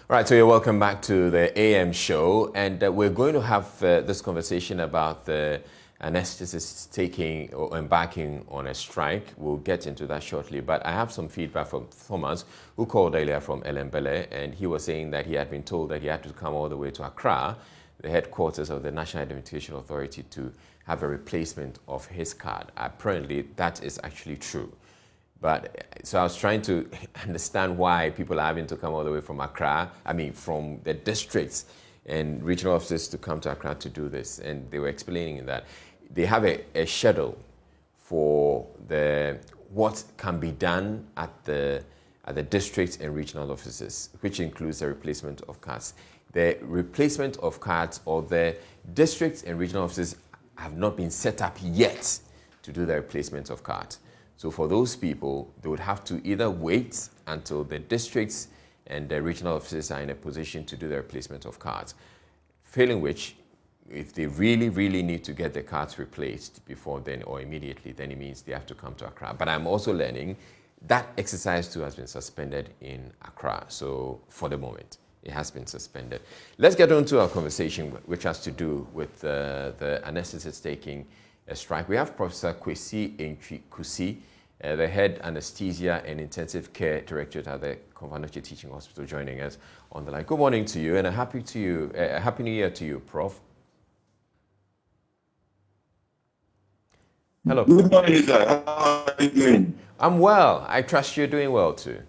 All right, so you're welcome back to the AM show, and we're going to have this conversation about the anesthetists taking or embarking on a strike. We'll get into that shortly, but I have some feedback from Thomas, who called earlier from Elembele, and he was saying that he had been told that he had to come all the way to Accra, the headquarters of the National Identification Authority, to have a replacement of his card. Apparently, that is actually true. But so I was trying to understand why people are having to come all the way from Accra, from the districts and regional offices to come to Accra to do this. And they were explaining that they have a schedule for what can be done at the districts and regional offices, which includes the replacement of cards. The replacement of cards or the districts and regional offices have not been set up yet to do the replacement of cards. So for those people, they would have to either wait until the districts and the regional offices are in a position to do the replacement of cards. Failing which, if they really, really need to get the cards replaced before then or immediately, then it means they have to come to Accra. But I'm also learning that exercise too has been suspended in Accra. So for the moment, it has been suspended. Let's get on to our conversation, which has to do with the anesthetists taking a strike. We have Professor Kwesi Kusi, the head anesthesia and intensive care director at the Konfanoche Teaching Hospital, joining us on the line. Good morning to you, and a happy New Year to you, Prof. Hello. Good morning, sir. How are you doing? I'm well. I trust you're doing well too.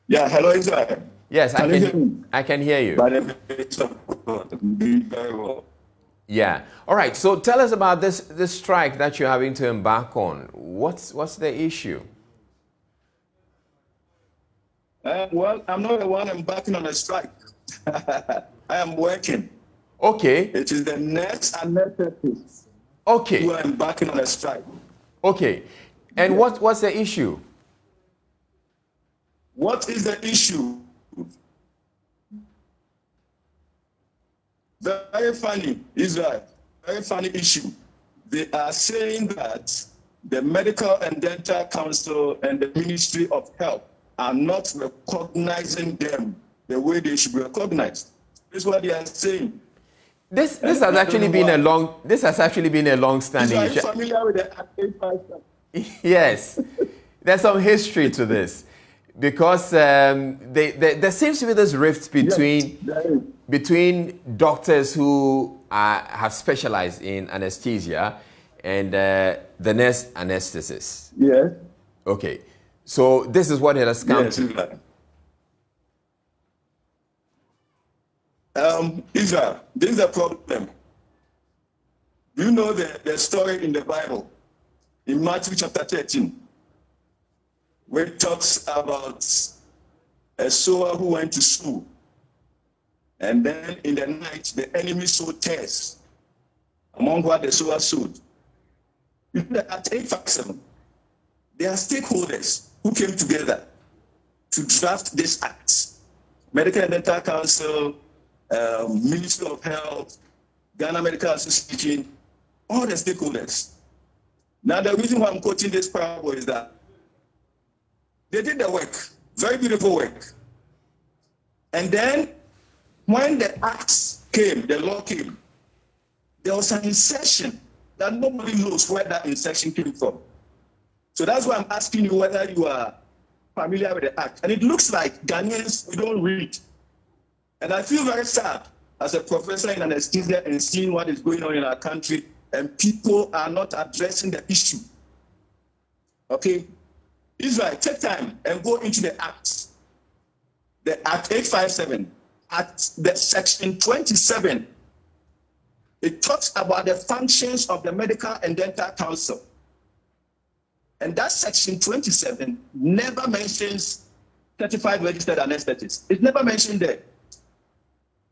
Yeah, hello, sir. Yes, I can hear you. By the grace of God, I'm doing very well. Yeah. All right. So tell us about this strike that you're having to embark on. What's the issue? Well, I'm not the one embarking on a strike. I am working. Okay. It is the nurse anesthetists who are embarking on a strike. Okay. And what's the issue? What is the issue? Very funny, Israel. Very funny issue. They are saying that the Medical and Dental Council and the Ministry of Health are not recognizing them the way they should be recognized. This is what they are saying. This has actually been a long-standing issue. Are you familiar with the Act 857? Yes, there's some history to this because there seems to be this rift between doctors who have specialized in anesthesia and the nurse anesthetists. Yes. Okay. So this is what it has come to. Israel, this is a problem. Do you know the story in the Bible, in Matthew chapter 13, where it talks about a sower who went to sow? And then in the night, the enemy sowed tares among what the sower sowed. At 857, there are stakeholders who came together to draft this act. Medical and Dental Council, Ministry of Health, Ghana Medical Association, all the stakeholders. Now, the reason why I'm quoting this parable is that they did the work, very beautiful work. And then when the acts came, the law came, there was an insertion that nobody knows where that insertion came from. So that's why I'm asking you whether you are familiar with the act. And it looks like Ghanaians, we don't read. And I feel very sad as a professor in anesthesia and seeing what is going on in our country, and people are not addressing the issue. Okay? Israel, take time and go into the act. The Act 857. At the section 27, it talks about the functions of the Medical and Dental Council. And that section 27 never mentions certified registered anesthetists. It's never mentioned there.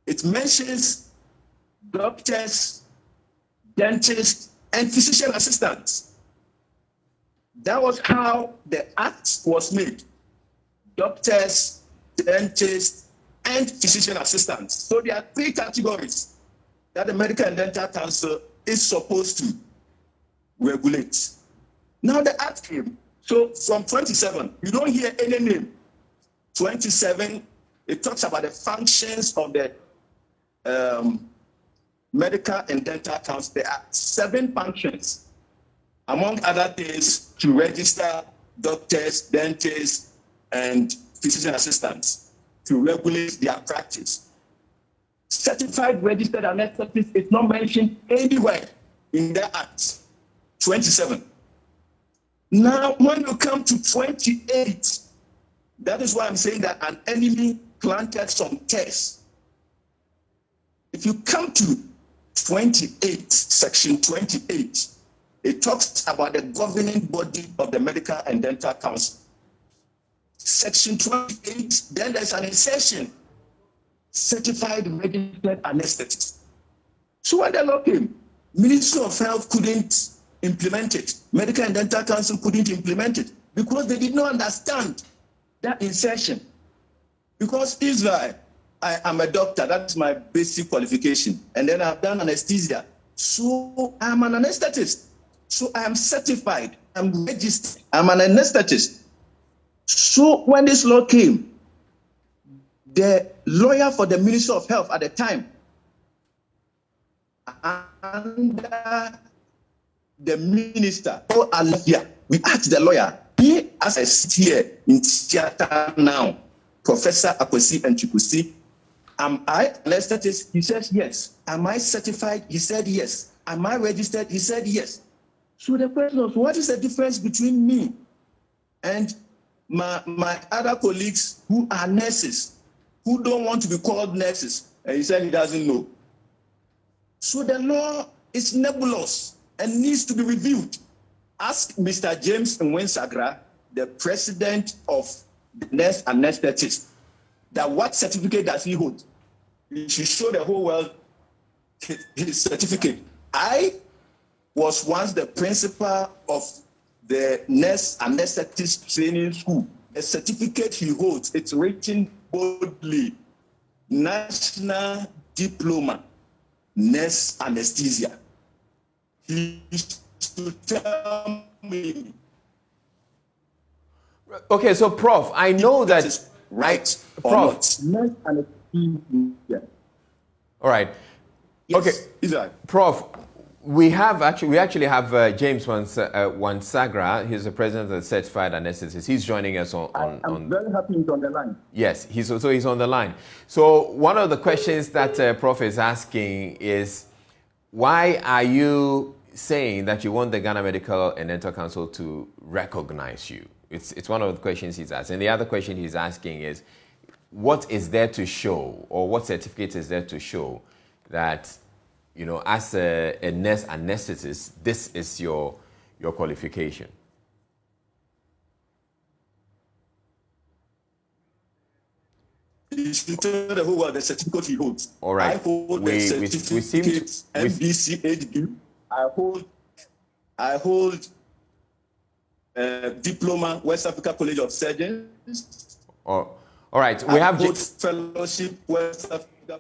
It mentions doctors, dentists, and physician assistants. That was how the act was made. Doctors, dentists, and physician assistants. So there are three categories that the Medical and Dental Council is supposed to regulate. Now the act came. So from 27, you don't hear any name. 27 it talks about the functions of the Medical and Dental Council. There are 7 functions, among other things, to register doctors, dentists, and physician assistants to regulate their practice. Certified registered anesthetist is not mentioned anywhere in the Act 27. Now, when you come to 28, that is why I'm saying that an enemy planted some tests. If you come to 28, section 28, it talks about the governing body of the Medical and Dental Council. Section 28, then there's an insertion, certified registered anesthetist. So when the law came, Ministry of Health couldn't implement it. Medical and Dental Council couldn't implement it because they did not understand that insertion. Because Israel, I am a doctor, that's my basic qualification. And then I've done anesthesia. So I'm an anesthetist. So I am certified, I'm registered, I'm an anesthetist. So when this law came, the lawyer for the Ministry of Health at the time, under the minister, we asked the lawyer, he, as I sit here in theater now, Professor Akwesi and Chikusi, am I anesthetist? He says yes. Am I certified? He said yes. Am I registered? He said yes. So the question was, what is the difference between me and my other colleagues who are nurses, who don't want to be called nurses? And he said he doesn't know. So the law is nebulous and needs to be reviewed. Ask Mr. James Nwensagra, the president of the nurse anesthetist, that what certificate does he hold? He should show the whole world his certificate. I was once the principal of the nurse anesthetist training school. The certificate he holds, it's written boldly, National Diploma, Nurse Anesthesia. He should tell me. Okay, so Prof, I know that is right or Prof. Nurse anesthesia. All right. Yes, okay, Israel. Prof, we actually have James Wansagra. He's the president of the Certified Anesthetist. He's joining us I'm very happy he's on the line. Yes, he's on the line. So one of the questions that Prof is asking is, why are you saying that you want the Ghana Medical and Dental Council to recognize you? It's one of the questions he's asking. And the other question he's asking is, what is there to show, or what certificate is there to show that, you know, as a nurse anesthetist, this is your qualification? You should tell the whole world the certificate he holds. All right. I hold the certificate MBCHD. I hold diploma, West Africa College of Surgeons. All right. We have fellowship, West Africa.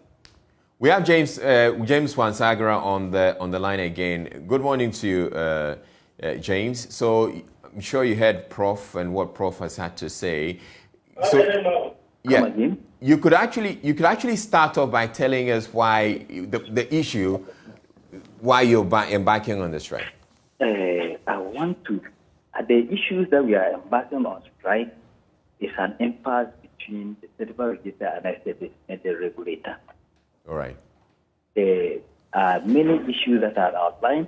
We have James Wansagra on the line again. Good morning to you, James. So I'm sure you heard Prof and what Prof has had to say. So yeah, you could actually start off by telling us why the issue, why you're embarking on the strike. I want to. The issues that we are embarking on strike is an impasse between the certified registered anesthetist and the regulator. All right. There are many issues that are outlined: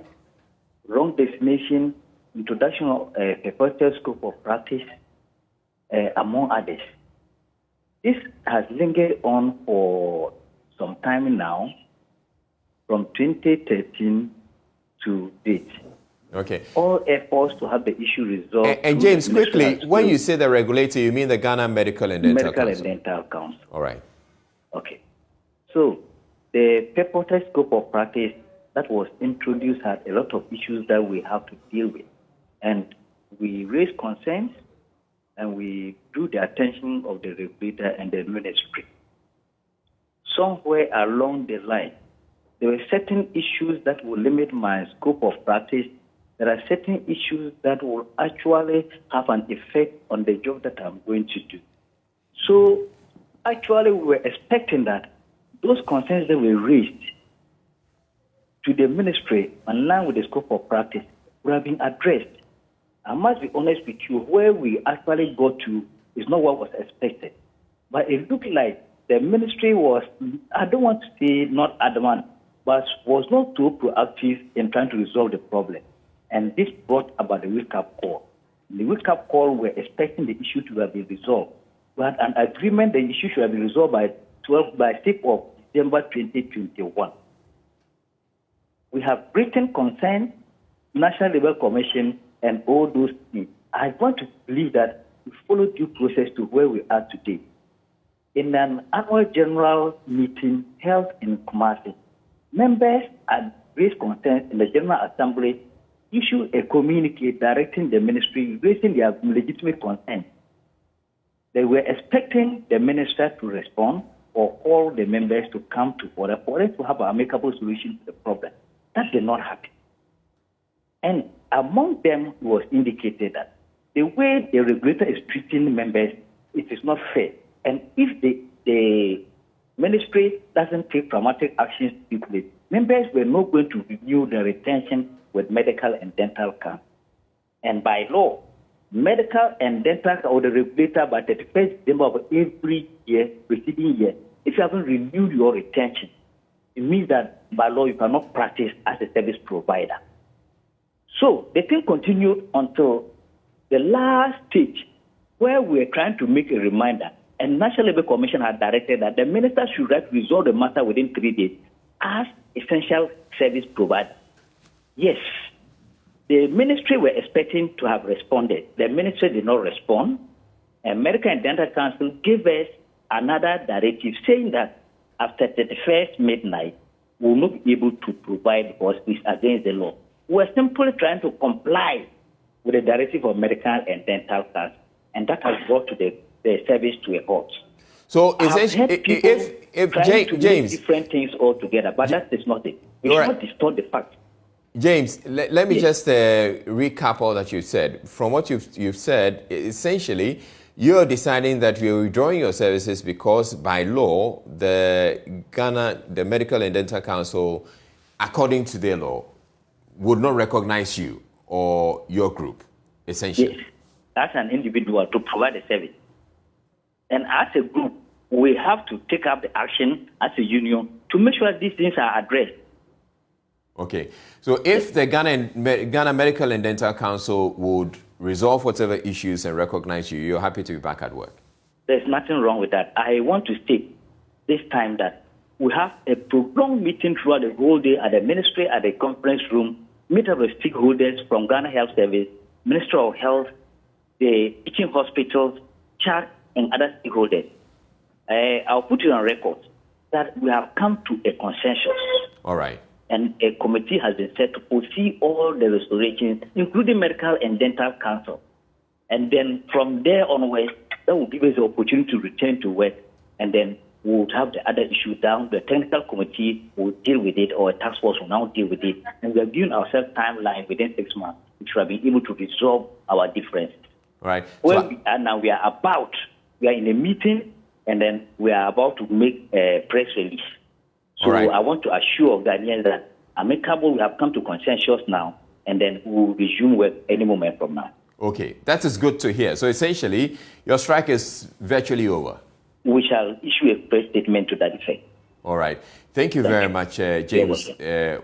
wrong definition, introduction of a purported scope of practice, among others. This has lingered on for some time now, from 2013 to date. Okay. All efforts to have the issue resolved. And James, quickly, when you say the regulator, you mean the Ghana Medical and Dental Council? And Dental Council. All right. Okay. So the purported scope of practice that was introduced had a lot of issues that we have to deal with. And we raised concerns and we drew the attention of the regulator and the ministry. Somewhere along the line, there were certain issues that will limit my scope of practice. There are certain issues that will actually have an effect on the job that I'm going to do. So Actually, we were expecting that those concerns that were raised to the ministry in line with the scope of practice would have been addressed. I must be honest with you, where we actually got to is not what was expected. But it looked like the ministry was, I don't want to say not adamant, but was not too proactive in trying to resolve the problem. And this brought about the wake-up call. In the wake-up call, we're expecting the issue to have been resolved. We had an agreement the issue should have been resolved by 6th of December 2021. We have written consent, National Labour Commission, and all those things. I want to believe that we follow due process to where we are today. In an annual general meeting held in Kumasi, members had raised concerns in the General Assembly, issued a communique directing the ministry, raising their legitimate concerns. They were expecting the minister to respond or call the members to come to order for us to have an amicable solution to the problem. That did not happen. And among them, it was indicated that the way the regulator is treating members, it is not fair. And if the ministry doesn't take dramatic actions quickly, members were not going to renew their retention with medical and dental camp. And by law, medical and dental or the regulator by 31st December of every year, preceding year, if you haven't renewed your retention, it means that by law you cannot practice as a service provider. So the thing continued until the last stage where we are trying to make a reminder, and National Labour Commission had directed that the minister should resolve the matter within 3 days as essential service provider. Yes, the ministry were expecting to have responded. The ministry did not respond, and Medical and Dental Council gave us another directive saying that after 31st midnight, we will not be able to provide because it's against the law. We are simply trying to comply with the directive of Medical and Dental Council, and that has brought to the service to a halt. So essentially, if James, different things altogether, but that is not it. We should not distort the fact. James, let me just recap all that you said. From what you've said, essentially, you're deciding that you're withdrawing your services because by law, the Medical and Dental Council, according to their law, would not recognize you or your group, essentially. Yes, as an individual to provide a service. And as a group, we have to take up the action as a union to make sure these things are addressed. Okay. So if the Ghana Medical and Dental Council would resolve whatever issues and recognize you, you're happy to be back at work? There's nothing wrong with that. I want to state this time that we have a prolonged meeting throughout the whole day at the ministry, at the conference room, meet up with stakeholders from Ghana Health Service, Ministry of Health, the teaching hospitals, CHAC, and other stakeholders. I'll put it on record that we have come to a consensus. All right. And a committee has been set to oversee all the restorations, including Medical and Dental Council. And then from there onwards, that will give us the opportunity to return to work, and then we would have the other issue down. The technical committee will deal with it, or a task force will now deal with it. And we have given ourselves timeline within 6 months, which we have been able to resolve our differences. All right. Where we are now, we are in a meeting, and then we are about to make a press release. So I want to assure Ghanaians that amicable, we have come to consensus now, and then we will resume work any moment from now. Okay, that is good to hear. So essentially, your strike is virtually over. We shall issue a press statement to that effect. All right. Thank you very much, James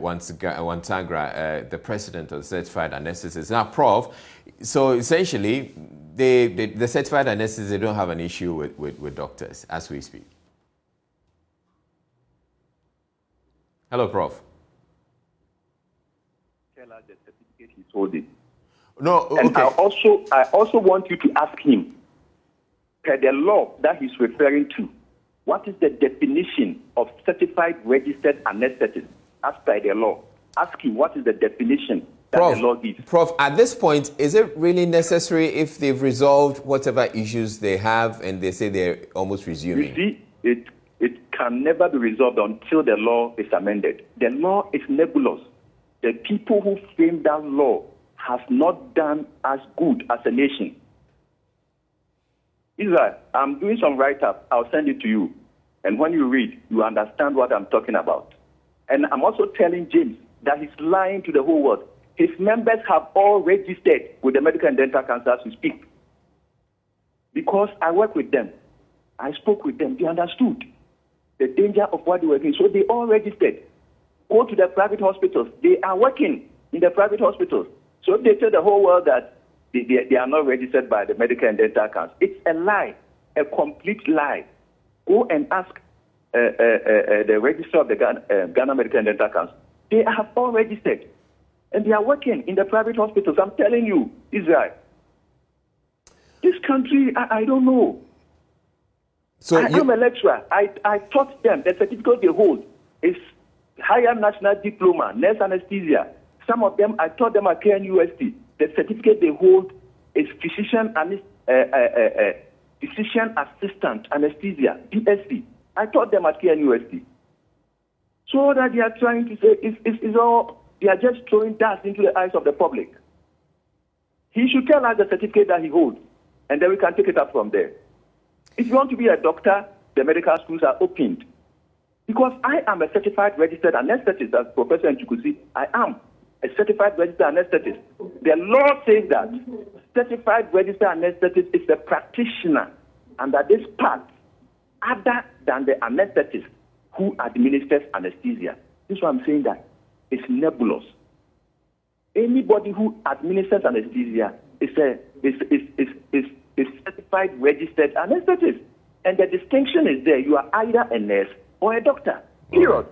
Wantagra, the president of the Certified Anesthetists. Now, Prof, so essentially, the certified anesthetists, they don't have an issue with doctors as we speak. Hello, Prof. Tell us the certificate he's holding. No, okay. And I also want you to ask him, per the law that he's referring to, what is the definition of certified registered anesthetist as per the law? Ask him what is the definition that the law gives. Prof, at this point, is it really necessary if they've resolved whatever issues they have and they say they're almost resuming? You see, it can never be resolved until the law is amended. The law is nebulous. The people who framed that law have not done as good as a nation. Israel, I'm doing some write-up. I'll send it to you. And when you read, you understand what I'm talking about. And I'm also telling James that he's lying to the whole world. His members have all registered with the Medical and Dental Council as we speak. Because I work with them. I spoke with them. They understood the danger of what they were doing. So they all registered. Go to the private hospitals. They are working in the private hospitals. So if they tell the whole world that they are not registered by the Medical and Dental Council, it's a lie, a complete lie. Go and ask the registrar of the Ghana Medical and Dental Council. They have all registered. And they are working in the private hospitals. I'm telling you, Israel. This country, I don't know. So I'm a lecturer. I taught them. The certificate they hold is higher national diploma, nurse anesthesia. Some of them, I taught them at KNUST. The certificate they hold is physician assistant anesthesia, PSC. I taught them at KNUST. So that they are trying to say is all, they are just throwing dust into the eyes of the public. He should tell us the certificate that he holds, and then we can take it up from there. If you want to be a doctor, the medical schools are opened. Because I am a certified registered anesthetist, as Professor Nchukwusi, I am a certified registered anesthetist. The law says that certified registered anesthetist is a practitioner under this part other than the anesthetist who administers anesthesia. This is why I'm saying that it's nebulous. Anybody who administers anesthesia is certified registered anesthetist. And the distinction is there. You are either a nurse or a doctor. Period.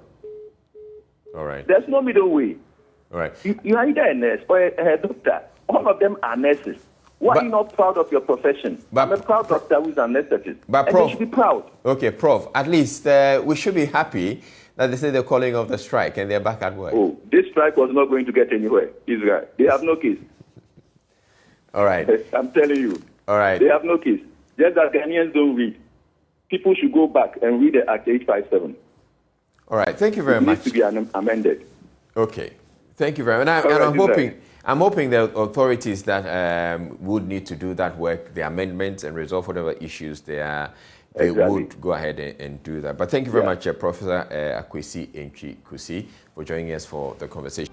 All right. There's no middle way. All right. You are either a nurse or a doctor. All of them are nurses. Why are you not proud of your profession? I'm a proud doctor who's an anesthetist. But and Prof, you should be proud. Okay, Prof, at least we should be happy that they say they're calling off the strike and they're back at work. Oh, this strike was not going to get anywhere, Israel. They have no case. All right. I'm telling you. All right. They have no case. Just that Ghanaians don't read. People should go back and read the Act 857. All right. Thank you very much. It needs to be amended. Okay. Thank you very much. And I'm hoping the authorities that would need to do that work, the amendments and resolve whatever issues they would go ahead and do that. But thank you very much, Professor Akwesi Nchukwusi, for joining us for the conversation.